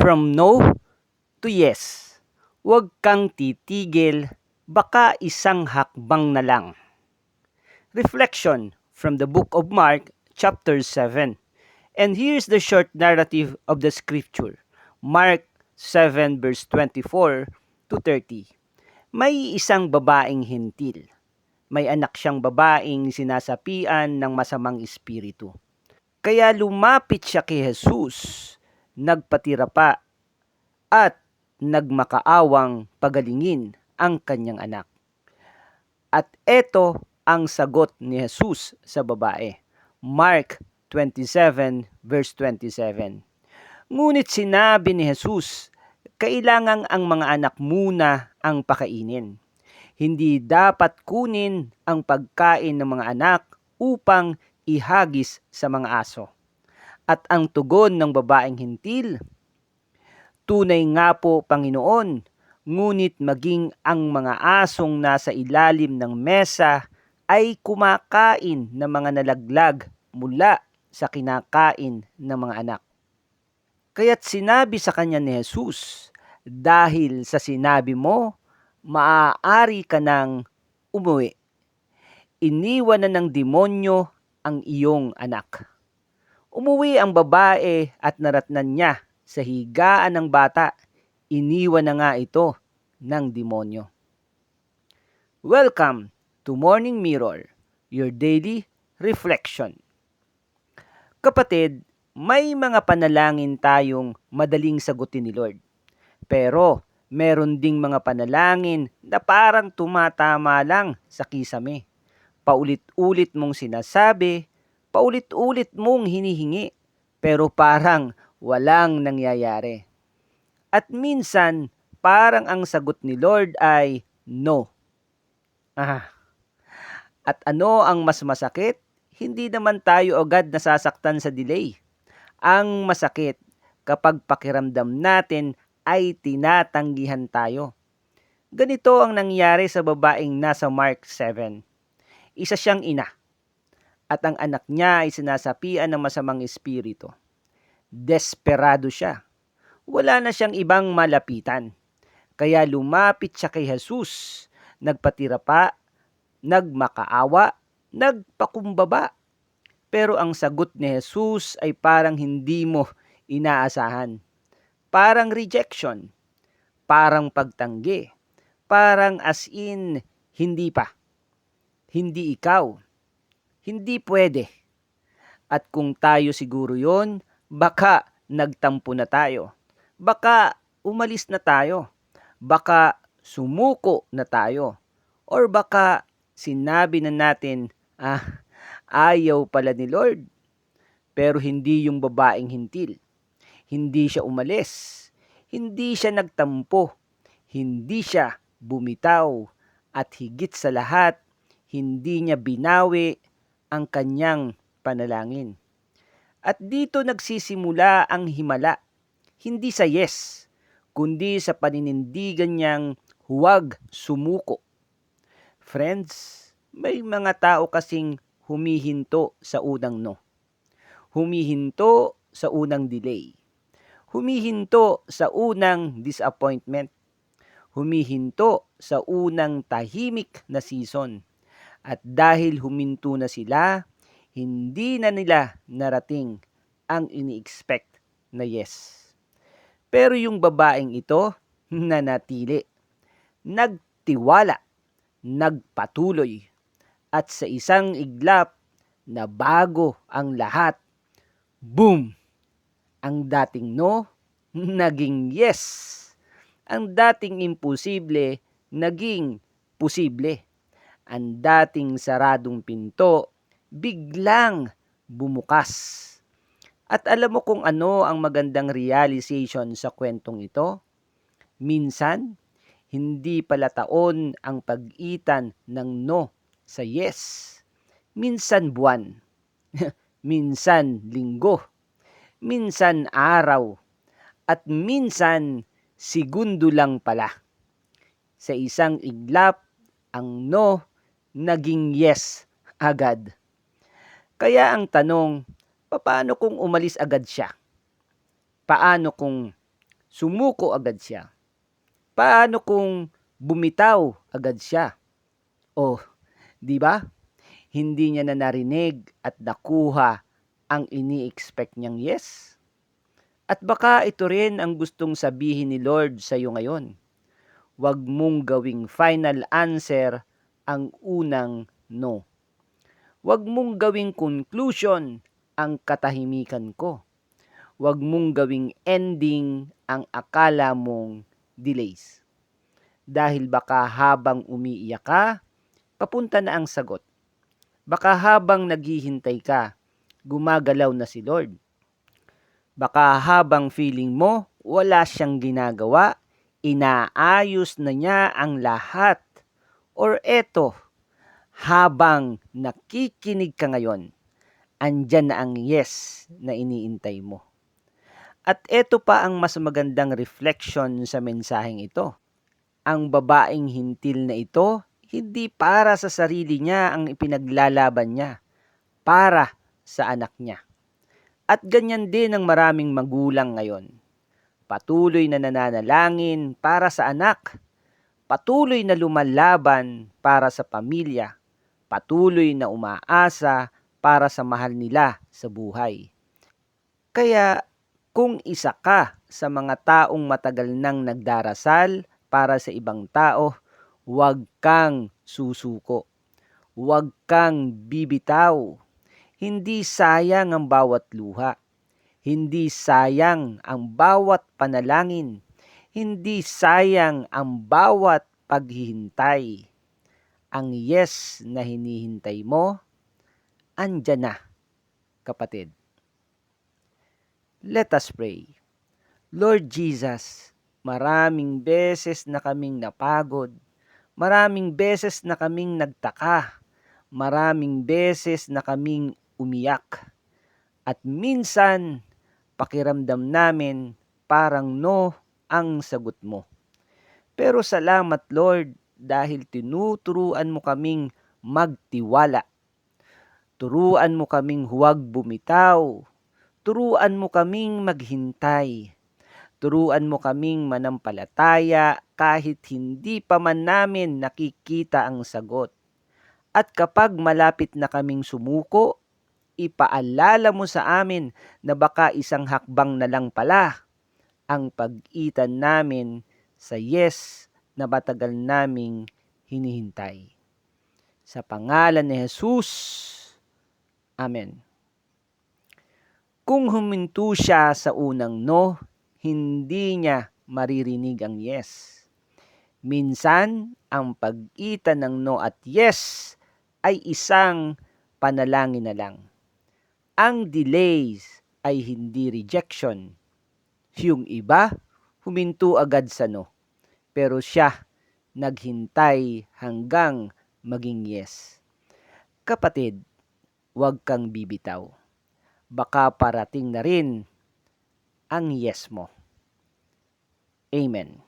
From no to yes. Huwag kang titigil, baka isang hakbang na lang. Reflection from the book of Mark, chapter 7. And here's the short narrative of the scripture. Mark 7 verse 24 to 30. May isang babaeng hintil. May anak siyang babaeng sinasapian ng masamang espiritu. Kaya lumapit siya kay Jesus, nagpatira pa at nagmakaawang pagalingin ang kanyang anak. At eto ang sagot ni Jesus sa babae. Mark 27 verse 27. Ngunit sinabi ni Jesus, kailangang ang mga anak muna ang pakainin. Hindi dapat kunin ang pagkain ng mga anak upang ihagis sa mga aso. At ang tugon ng babaeng hintil, tunay nga po, Panginoon, ngunit maging ang mga asong nasa ilalim ng mesa ay kumakain ng mga nalaglag mula sa kinakain ng mga anak. Kaya't sinabi sa kanya ni Jesus, dahil sa sinabi mo, maaari ka nang umuwi. Iniwan na ng demonyo ang iyong anak. Umuwi ang babae at naratnan niya sa higaan ng bata. Iniwan na nga ito ng demonyo. Welcome to Morning Mirror, your daily reflection. Kapatid, may mga panalangin tayong madaling sagutin ni Lord. Pero meron ding mga panalangin na parang tumatama lang sa kisame. Paulit-ulit mong sinasabi, paulit-ulit mong hinihingi, pero parang walang nangyayari. At minsan, parang ang sagot ni Lord ay no. At ano ang mas masakit? Hindi naman tayo agad nasasaktan sa delay. Ang masakit kapag pakiramdam natin ay tinatanggihan tayo. Ganito ang nangyari sa babaeng nasa Mark 7. Isa siyang ina at ang anak niya ay sinasapian ng masamang espiritu. Desperado siya. Wala na siyang ibang malapitan. Kaya lumapit siya kay Jesus, nagpatira pa, nagmakaawa, nagpakumbaba. Pero ang sagot ni Jesus ay parang hindi mo inaasahan. Parang rejection, parang pagtanggi, parang as in hindi pa. Hindi ikaw. Hindi pwede. At kung tayo siguro yon, baka nagtampo na tayo. Baka umalis na tayo. Baka sumuko na tayo. Or baka sinabi na natin, ayaw pala ni Lord. Pero hindi yung babaeng hintil. Hindi siya umalis. Hindi siya nagtampo. Hindi siya bumitaw. At higit sa lahat, hindi niya binawi ang kanyang panalangin. At dito nagsisimula ang himala. Hindi sa yes, kundi sa paninindigan niyang huwag sumuko. Friends, may mga tao kasing humihinto sa unang no. Humihinto sa unang delay. Humihinto sa unang disappointment. Humihinto sa unang tahimik na season. At dahil huminto na sila, hindi na nila narating ang ini-expect na yes. Pero yung babaeng ito, nanatili, nagtiwala, nagpatuloy, at sa isang iglap na bago ang lahat, boom! Ang dating no, naging yes. Ang dating imposible, naging posible. Ang dating saradong pinto, biglang bumukas. At alam mo kung ano ang magandang realization sa kwentong ito? Minsan, hindi pala taon ang pagitan ng no sa yes. Minsan buwan, minsan linggo, minsan araw, at minsan segundo lang pala. Sa isang iglap, ang no naging yes agad. Kaya ang tanong, paano kung umalis agad siya? Paano kung Sumuko agad siya. Paano kung bumitaw agad siya? Oh, di ba? Hindi niya na narinig at nakuha ang ini-expect niyang yes. At baka ito rin ang gustong sabihin ni Lord sa iyo ngayon. Huwag mong gawing final answer ang unang no. Huwag mong gawing conclusion ang katahimikan ko. Huwag mong gawing ending ang akala mong delays. Dahil baka habang umiiyak ka, papunta na ang sagot. Baka habang naghihintay ka, gumagalaw na si Lord. Baka habang feeling mo, wala siyang ginagawa, inaayos na niya ang lahat. Or eto, habang nakikinig ka ngayon, andyan na ang yes na iniintay mo. At eto pa ang mas magandang reflection sa mensaheng ito. Ang babaeng hintil na ito, hindi para sa sarili niya ang ipinaglalaban niya, para sa anak niya. At ganyan din ang maraming magulang ngayon. Patuloy na nananalangin para sa anak, patuloy na lumalaban para sa pamilya, patuloy na umaasa para sa mahal nila sa buhay. Kaya kung isa ka sa mga taong matagal nang nagdarasal para sa ibang tao, huwag kang susuko. Huwag kang bibitaw. Hindi sayang ang bawat luha. Hindi sayang ang bawat panalangin. Hindi sayang ang bawat paghihintay. Ang yes na hinihintay mo, andyan na, kapatid. Let us pray. Lord Jesus, maraming beses na kaming napagod, maraming beses na kaming nagtaka, maraming beses na kaming umiyak. At minsan, pakiramdam namin parang no ang sagot mo. Pero salamat Lord dahil tinuturuan mo kaming magtiwala. Turuan mo kaming huwag bumitaw. Turuan mo kaming maghintay. Turuan mo kaming manampalataya kahit hindi pa man namin nakikita ang sagot. At kapag malapit na kaming sumuko, ipaalala mo sa amin na baka isang hakbang na lang pala ang pag-itan namin sa yes na matagal naming hinihintay. Sa pangalan ni Jesus, Amen. Kung huminto siya sa unang no, hindi niya maririnig ang yes. Minsan, ang pag-itan ng no at yes ay isang panalangin na lang. Ang delays ay hindi rejection. Yung iba, huminto agad sa no. Pero siya, naghintay hanggang maging yes. Kapatid, huwag kang bibitaw. Baka parating na rin ang yes mo. Amen.